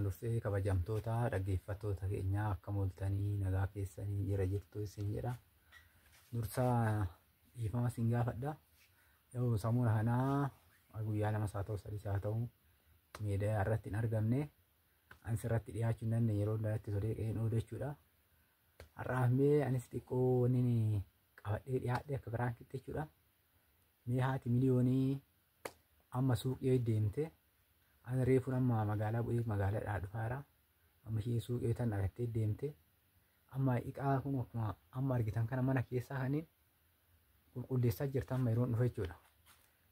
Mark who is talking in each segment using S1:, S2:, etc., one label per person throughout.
S1: dursee kabajamtoota dhaggeeffattoota keenyaa akkam ooltanii nagaa keessanii jira jirtu isin jedha. Dursaa dhiifama isin gaafadha. Yoo samuura kanaa guyyaa lama haa ta'u sadii haa ta'u miidiyaa irratti hin argamne anis irratti dhiyaachuu hin dandeenye yeroo irratti sodee qe'een oolu jechuudha. Har'aaf mee anis xiqqoo wanni qabadhee dhiyaadhe akka biraan kitte jechuudha. Mee haati miliyoonii amma suuqii deemte. Ani reefu amma magaalaa bu'ee magaalaadhaa dhufaara. Amma ishee suuqii tan dhagattee deemte. Amma iqaa kun akkuma amma argitan kana mana keessaa kaniin qulqulleessaa jirta amma yeroon dhufe jechuudha.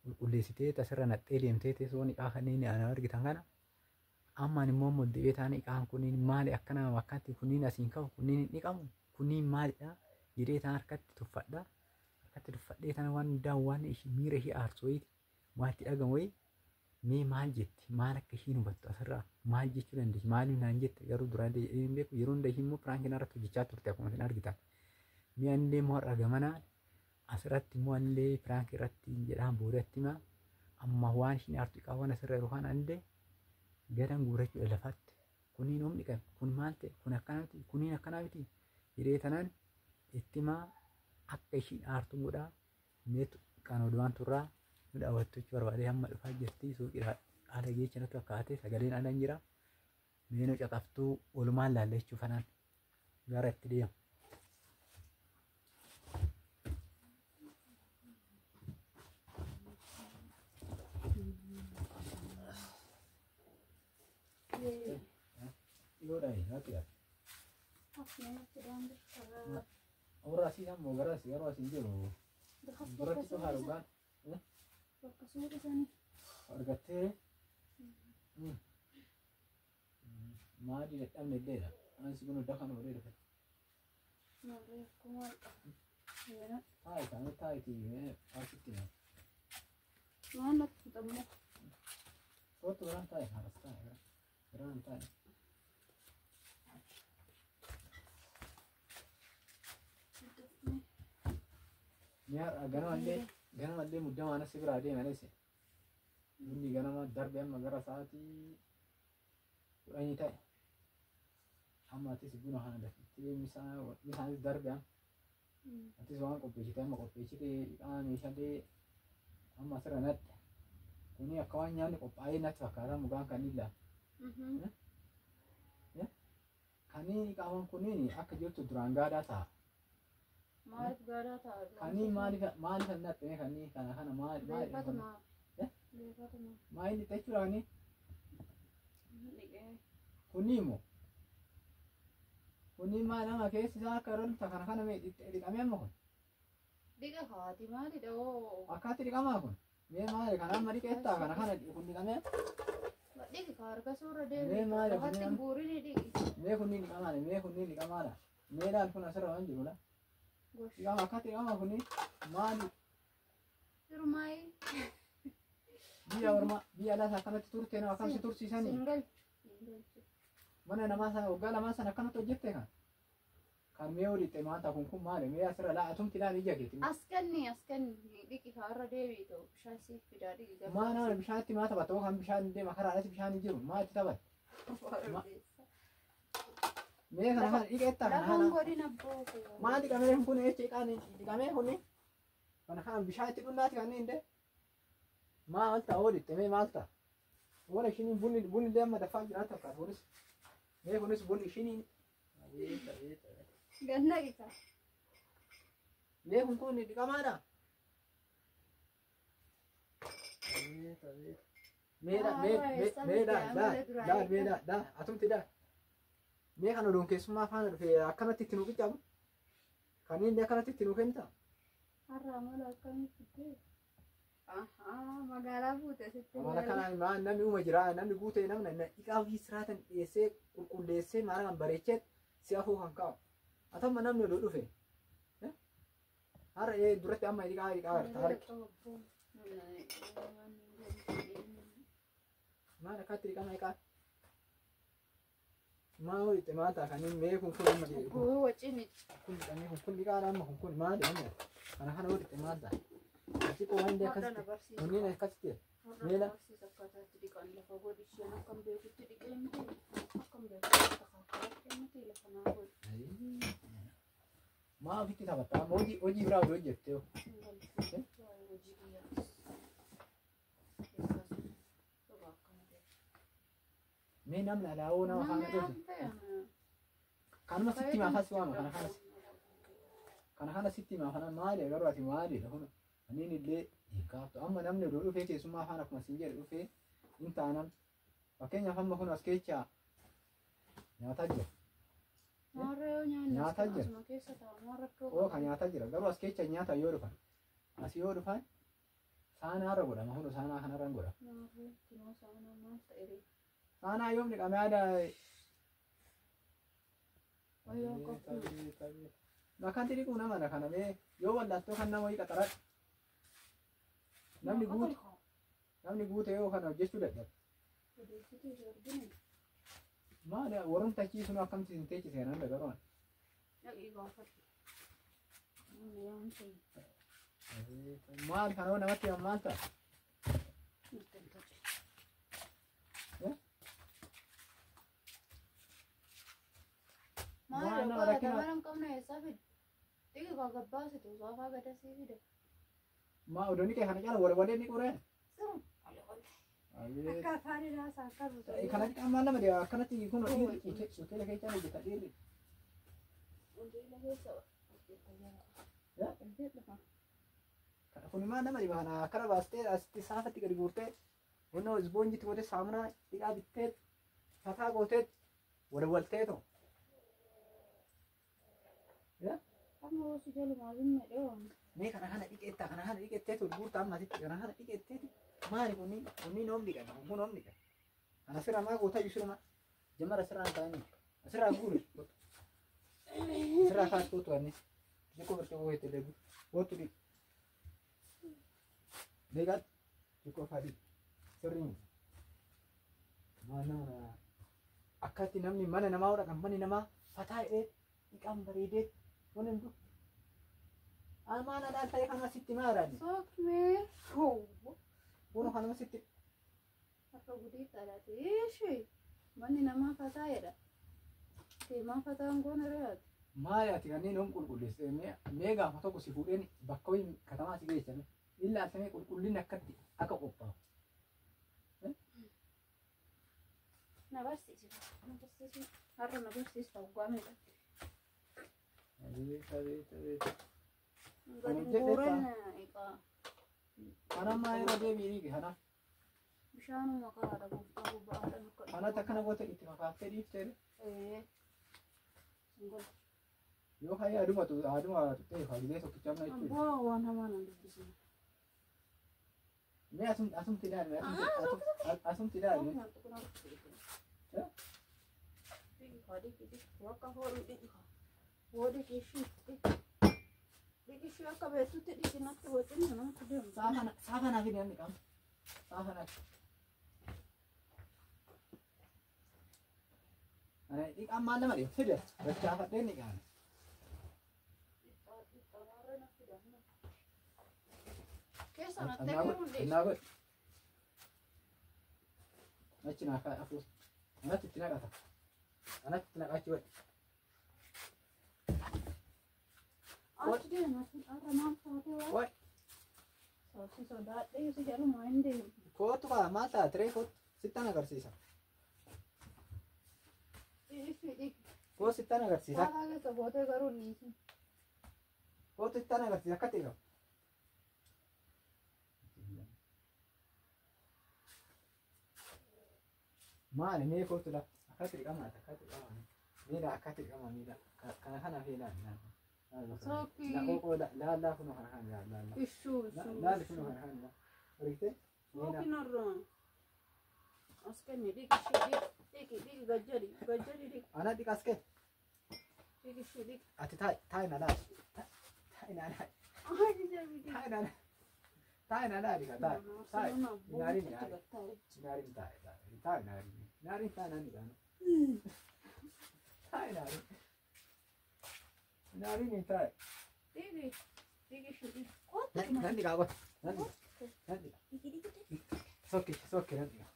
S1: Qulqulleessitee tasirra naqxee deemtee teessoon iqaa kanneen argitan kana. Amma immoo moddee taane iqaan kunniin maali akkana akkatti kunniin asiin ka'u kunniin hin dhiqamu kunniin maalidha jedhee taan harkatti tuffadha. Harkatti tuffadhee tan waan daawwan miira ishee aarsooti maatti dhagamu wayii. Mee maal jetti maal akka ishiin hubattu asirraa maal jechuu dandeessi maaliif naan jette garuu duraan hin beeku yeroo hunda isheen immoo piraankiin irratti hojjechaa turte akkuma isin argitan. Mee anillee immoo har'a gamanaan asirratti immoo anillee piraankii irratti jedhaan boodatti hima amma waan ishiin aartu qaawwan asirra yeroo kana anillee gadan guurachuudha lafatti kuniin humni qabu kun maal ta'e kun akkanatti kuniin akkanaa miti jedhee tanaan itti himaa akka ishiin aartu godhaa meetu kan odumaan turraa. Daawwattochi barbaadee hamma dhufaa jirti suuqii haala geechanatu akkaatee sagaleen alan jira. Meenoo caqaftuu walumaan laalla jechuuf anaan gara itti deemu. Orang asing sama gara sih, orang asing jauh. Berat itu harukan.
S2: Bakasuma sana.
S1: Argattee maali dadhabne illee ansi kun hunda kana waree dhufe.
S2: Maali kuma
S1: Taa'e kan taa'eeti asitti na.
S2: waan natti fudhamu.
S1: Kootu biraan taa'e haras taa'e biraan taa'e. Mi'a ganamallee muddamaa nasi biraa deemanis bunni ganama darbe amma gara sa'aatii 10 ta'e amma atis buna kana dafittee misaanis darbe atis waan qopheessite amma qopheessite dhiqaa meeshaalee amma asirra nadhe kuni akka waan nyaanni qophaa'ee natti fakkaata mugaan kan illaa kanii dhiqaawan kuniin akka jirtu duraan gaadaa ta'a.
S2: Maaliif gaadaa ta'a?
S1: Kanii maaliif kan nattee kanii kana maaliif? Maaliif jechuudhaani? Kunii immoo kunii maal nama keessi isaa akka rolta kana mee dhiqamee amma kun?
S2: Dhiqa haati maalidha oo?
S1: Akkaatti dhiqamaa kun? Mee maali kana amma dhiqeettaa kana kun dhiqamee?
S2: Dhiqi harka suura deemu.
S1: Mee maali
S2: hatti buurini dhiqi.
S1: Mee kunii dhiqamaadha mee kunii dhiqamaadha mee laal kun asirra waan jirudha. Dhiqama akkaatti dhiqamaa kunii maali?
S2: Firmaayi.
S1: Biyya alaas akkanatti turte nama akkamsi tursiisanii? Mana namaa sana waggaa lamaa sana akkanatti hojjette kan mee oliitte maanta kun maali mee asirra laatumti laal ija keetti.
S2: Askanni dhiqi har'a deebii ta'u bishaan siif fidaa dhiqi.
S1: Maana bishaanitti maa taphatoo kan bishaan deema karaadhaatti bishaan hin jiru maa itti taphata? Mee kana dhiqeettaa kana maa dhiqamee kun jecha dhiqamee kun kana bishaan itti dhunnaati kan hin maal ta'a oliitte mee maal ta'a? Wala ishiniin bunni illee amma dafaa jiraatu akka kunis mee kunis bunni ishiniin
S2: ganna dhiqa.
S1: Mee kun dhiqamaadha? Meedha atumti dha. Mee kan oduun keessummaa faana dhufe akkanatti itti nuu qiccabu? Kan inni akkanatti itti nuu kennita?
S2: Har'a mala akkamitti? Magaalaa buute sitti.
S1: Amala kanaan namni uuma jira namni guute namni dhiqaa ofii siraatan dhiyeessee qulqulleessee maala kan bareechee si afuu kan kaa'u. Atamma namni oduu dhufe. Har'a duratti amma dhiqaa harki. Maal akkatti dhiqama dhiqaa? Maal oliitte maal ta'a kaniin mee kun amma dhiqee.
S2: Wacini.
S1: Kun dhiqaadha amma kun maali amma kana oliitte maal ta'a? Asii koo waan akkasitti kunniin akkasitti meela.
S2: Akkataatti dhiqan lafa godhi isheen akkam beekutti dhiqee miti.
S1: maa ofitti taphatta amma hojii biraa odoo hojjettee mee namni alaawoo nama faana tolche kanuma sitti himaa fasi waama kana sitti himaa kana maali garuu ati maaliidha kun aniin illee hiikaaftu amma namni odoo dhufee keessummaa faana akkuma siin jedhe dhufee hin taanan fakkeenyaaf amma kun as keechaa nyaataa jira. Nyaataa jira. Oo kan nyaataa jira garuu as keessa nyaata yoo dhufan as yoo dhufan saanaa irra godhama hundi saanaa kanarra hin godhama. Saanaa yoom dhiqamee aadaa bakkanti dhiquu namadha kana mee yoo wallaattoo kan nama wayii qaxaradha namni guute yoo kana hojjechuu dadhabe. Maali warreen tachiisuun akkamti hin teechisee nan dagaroon. Maali kana namatti maal ta'a?
S2: Maali nama rakkina hin qabne eessaa fide? Dhiqi koo gabbaasitu soofaa gadasii fide.
S1: Maa odoonni kee kana cala walee ni qoree? Kanatti ammaan nama dhiyaa akkanatti kun hoteela keessa hojjeta dhiirri. Kun maal nama dhiba kana akkana baastee asitti saafatti gadi guurtee hunda ispoonjiitti gootee saamunaa dhiqaa bittee fataa gootee walwalteetu. Mee kana dhiqetteetu guurtaa ammasitti kana dhiqetteeti. Maali kunniin oomni qaba kun oomni qaba ana sirraa maa goota yusirma jamara sirraa taa'anii sirraa guuri sirraa kaas kootu anni jikko birte boo hete deebi kootu di deegat jikko fadi sirriin mana akkatti namni mana namaa hodha manni namaa fataa'ee dhiqaan bareedee waan hin jiru amaana dhaal ta'e kan asitti maaraadhi.
S2: Sookmee hoo.
S1: Uno kan masitti
S2: akka gudii kadhate ishee manni namaa fataa'edha. Teemaa fataan goona re'aati.
S1: Maali ati kanneen hoon qulqulleessee mee gaafa tokko si fuudheen bakka wayii katamaa si geessame illa asamee qulqullinni akkatti akka qophaa'u.
S2: Na barsiisi. Har'a na barsiista waggaa meeqa? Gadi bu'uureen eegaa.
S1: Kana maayira deebii dhiige kana.
S2: Bishaanuma karaadha gooftaa bobba'aadha akka.
S1: Kanatti akkana goota itti makaaftee dhiiftee. Yoo hayya aduma tuttee fagillee tokkicha amma jechuudha.
S2: Abbaa waan hamaa nan dubbisne.
S1: Mee asumti ilaalle asumti ilaalle.
S2: Akka horii dhiqaa. Horii ishii dhiqishii akka beektutti dhiqinatti wajjin namatti deemu.
S1: Saafa naaf hin yanni qabu. Saafa naaf. Dhiqaan maal nama dhibu fide dachaafadhee dhiqaan.
S2: Keessa nattee garuu
S1: dhiisu. Achi naa kaa afuus. Anatti itti naqata. Anatti itti naqachi wadhi.
S2: Achi deema har'a maal taatee waa?
S1: Wayi.
S2: Soosii sodaadhee si jedhuma hin deemu.
S1: Kootu kaa maal taate ree kootu sittan agarsiisa. Koo sittan agarsiisa.
S2: Saakaa keessa bootee garuu dhiisi.
S1: Kootu sittan agarsiisa akka ta'e. Maali mee kootu la akkatti dhiqamaadha akkatti dhiqamaadha. Miidha akkatti dhiqama miidha kana feelaan.
S2: Sookii.
S1: Laallaa kunoo kana kan laallaa.
S2: Ishuu.
S1: Laalli kunoo kana kan argitee.
S2: Sookiin har'aan. As kenne dhiqi gajjari dhiqi.
S1: Ana dhiqas kee.
S2: Dhiqishuu dhiqi.
S1: Ati taa'i na laali. Taa'i na laali. Taa'i na laali. Taa'i na laali ka taa'i. Taa'i. Nyaariin nyaari. Nyaariin taa'i. Taa'i nyaari. Nyaariin taa'i nani gaana. Taa'i nyaari. Nyaariin taa'i.
S2: Dhiqishuu dhiqi.
S1: Nan dhiqaa goota. Nan dhiqaa. Nan dhiqaa. Sokki nan dhiqaa.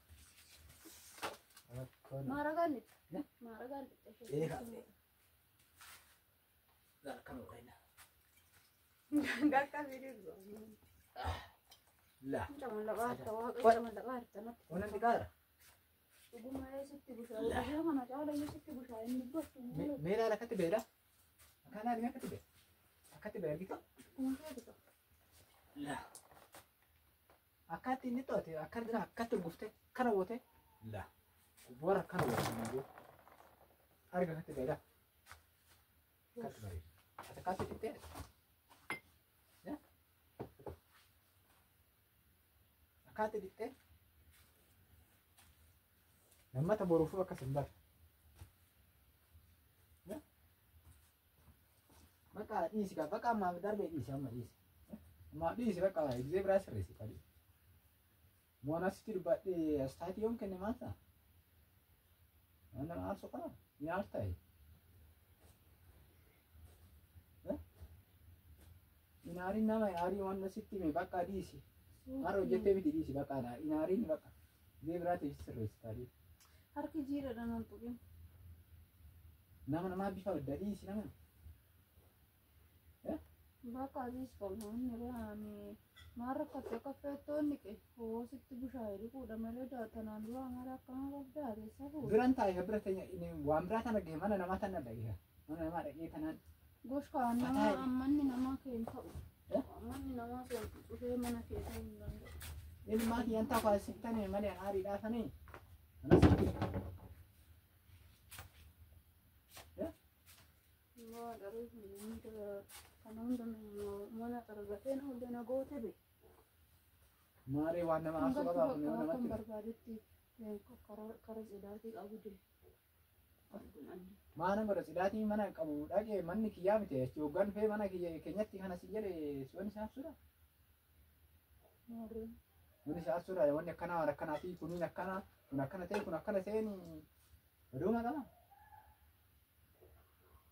S2: Maaragaan dhiqxe.
S1: Eegaa. Kan oolaa.
S2: Gakka bidiruu.
S1: La.
S2: Cuma labaarta waaqa cuma labaarta natti.
S1: Wannan diqaara.
S2: Dhuguma eessitti bushaayee biyya kana caala eessitti bushaayee inni gostu.
S1: Meelaan akkatti beela? Akkanaan akkatti beela? Akkatti beela argita?
S2: Kunuunfee bita.
S1: La. Akkatti inni xoote akkatti guftee kana goote. La. Warra kana goote. Arga akkatti beela? Akkatti beela. Ati akkatti dhittee? Akkatti dhittee? Nammata boruufuu akkas hin bara. Bakka dhiisi kaa bakka ammaa darbee dhiisi amma dhiisi. Ammaa dhiisi bakka eegzee biraa sirreessi qadi. Moon asitti dubbadhee astaatii yoom kenne maal ta'a? Waan nama aarsu qaba? Ni aartaa'e? Inaariin nama inaarii waan asitti hime bakka dhiisi. Har'a hojjettee miti dhiisi bakka inaariin bakka. Eegzee biraa ta'e sirreessi qadi.
S2: Harki jiidha nan tuqin.
S1: Nama namaa bifa adda dhiisi nama.
S2: Bakka adiis qabnoonni baanii maal rakkate akka feettoonni qe hoositti bushaayee dhiquudha malee tanaan dura amara akkama qabdaa keessa fuudha.
S1: Biran taa'e bira ta'e waan biraa tana gahe mana namaa tana dhagee mana namaa dhagee tanaan.
S2: Goshkaan nama ammanni namaa keen ta'u. Ammanni namaa keen dhufee mana keessa hin danda'u.
S1: Inni maatii yantaa faasiftan malee aarii dhaafanii. Anasitti.
S2: Waa dharee kun kana hundumaa mana qarqateen hundina goote be.
S1: Maaree waan nama aarsu qabaa kun nama
S2: kan barbaadetti kara cidaatii qabu de.
S1: Maana godha cidaatii mana qabu dhaqee manni kiyyaa miti jechuun hoggan fee mana keenyatti kana si jedhe si'oon isaa absuudha.
S2: Maaree.
S1: Kun isaa absuudha wanni akkanaa waan akkanaa fi kuniin akkanaa kun akkana ta'e kun akkana ta'een oduuma qaba.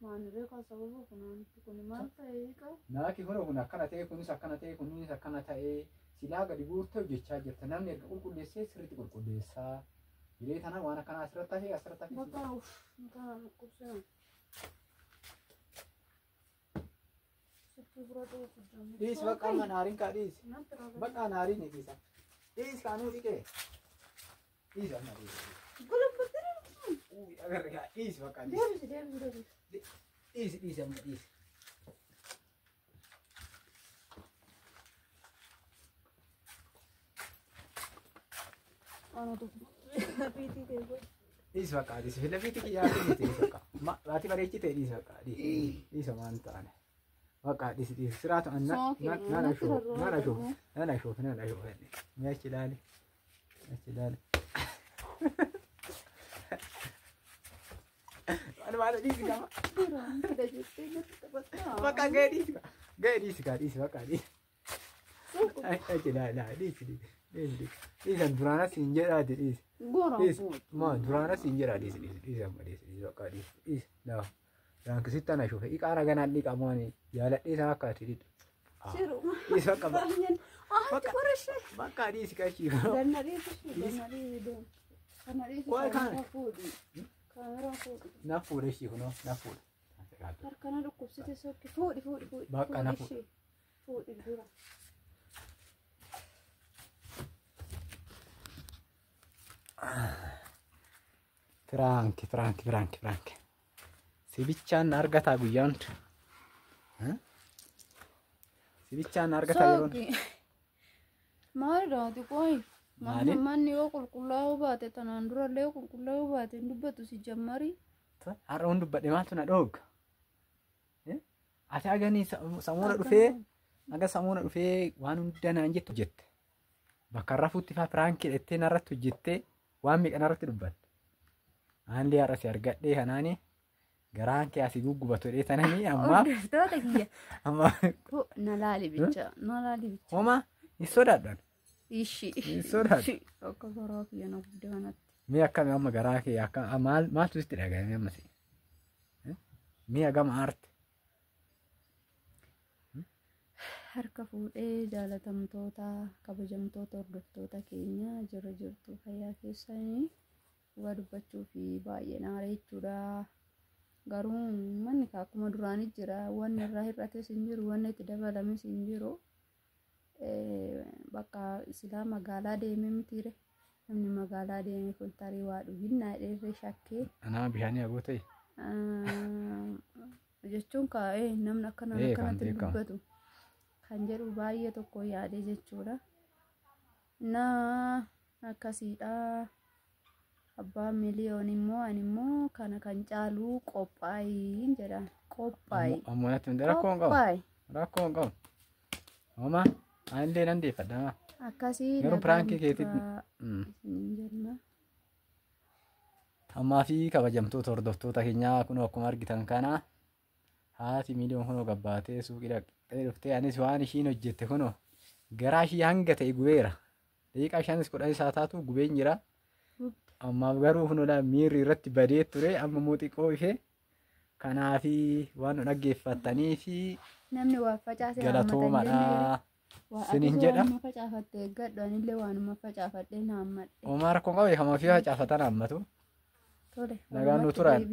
S2: Maaniree kan sababa kunaanitti kun maal ta'ee qabu?
S1: Naaki kun akkana ta'e kunis akkana ta'e kunis akkana ta'e silaa gadi buurtee hojjechaa jirta namni erga qulqulleessee sirriitti qulqulleessaa jiree tana waan akkanaa asirratti hafee asirratti hafee.
S2: Bakka kan qubsina. Sitti bira ta'uu fudhanne.
S1: Dhiis bakka amma naariin kaa dhiis. Bakka naariin ni dhiisa. Dhiis kaanuu dhiqee. Dhiis amma dhiis.
S2: Gulubbatanii.
S1: Agarra kaa dhiis bakka dhiis.
S2: Deebisi.
S1: Dhiisi amma dhiisi.
S2: Ana tokko. Fiitii keessa.
S1: Dhiisi bakka dhiisi. Fila fiitii kiyyaa dhiisi bakka. Maatii bareechitee dhiisi bakka dhiisi. Dhiisa waan ta'an. Bakka dhiisi. Siraatu nana shoof. Mi'achi ilaali. Maal dhiisi gama. Bakka gahee dhiisi bakka dhiisi. Achi dhiisi. Dhiisan duraanas hin jedhaati dhiisi. Duraanas hin jedhaa dhiisi amma dhiisi bakka dhiisi. Laankisitti ana shufe iqaara ganaan dhiqamuun jaaladhee isaa akka ati dhiitu. Dhiisi bakka bakka dhiisi qashii. Na fuudhe ishii kunoo na fuudhe.
S2: Harkana dhukkubsite sokki fuudhi.
S1: Bakka na fuudhe.
S2: Fuudhi dura.
S1: Firaanki. Sibichaan argataa guyyaa hunda. Sibichaan argataa yeroo hunda.
S2: Maaliidhaati qoyi? Manni yoo qulqullaa'uu baate tanaan durallee yoo qulqullaa'uu baate hin dubbatu si jammarii.
S1: Har'a hundi dubbadhe maaltu na dhoogga? Ati aganii samuuna dhufee waan hunda naan jettu jette. Bakka rafuutti faa firaankii dhettee narratti hojjettee waan meeqa narratti dubbatte. Haalli har'a si argadhee kanaani garaan kee asii guggubatu dhee tananii ammaa.
S2: Hordoftoota kiyya. Amma. Na laali bicha.
S1: Homaa hin sodaadhaan.
S2: Ishi.
S1: Hin sodaadhu.
S2: Akka garaa kiyya na guddaa kanatti.
S1: Mee akkami amma garaa kee akka maaltu sitti dhagahame ammas? Mee agama aarte?
S2: Harka fuudhee jaalatamtoota kabajamtoota hordoftoota keenya jirtu fayyaa keessanii waa dubbachuu fi baay'ee naara jechuudha. garuu manni akkuma duraanii jira wanni irraa hir'ates hin jiru wanni itti dabalames hin jiru bakka silaa magaalaa deemee mitiire namni magaalaa deemee kun tarii waa dhuginnaa dheerree shakkee
S1: anaa bishaanii agoo ta'e
S2: jechuun kaa'ee namni akkanatti dubbatu kan jedhu baay'ee tokko yaadee jechuudha naa akkasiidha. Abbaan miliyoon immoo ani immoo kana kan caalu qophaayi jedhan qophaayi.
S1: Ammoo natti hin rakkoon qabu. Mama anillee nan deeffadha.
S2: Akkasii
S1: garuu piraankii keetitti ammaa fi kabajamtoota hordoftoota keenyaa kun akkuma argitan kana haati miliyoon kunoo gabbaatee suuqii dhaqxee dhuftee anis waan ishiin hojjette kunoo garaa ishii hanga ta'e gubeera. Daqiiqaa 5-10 isaa taatu gubeen jira. Ammaaf garuu kunoo miirri irratti badee ture amma muuxiqoo ishee kanaafi waan dhaggeeffattanii fi
S2: namni waa facaasee
S1: galatoomadha sinin jedha.
S2: Waan facaafatte eeggadhu anillee waanuma facaafadhee naammadhe.
S1: Omaa rakkoon qabu kama fi facaafatan hammatu.
S2: Tole.
S1: Nagaan nu turan.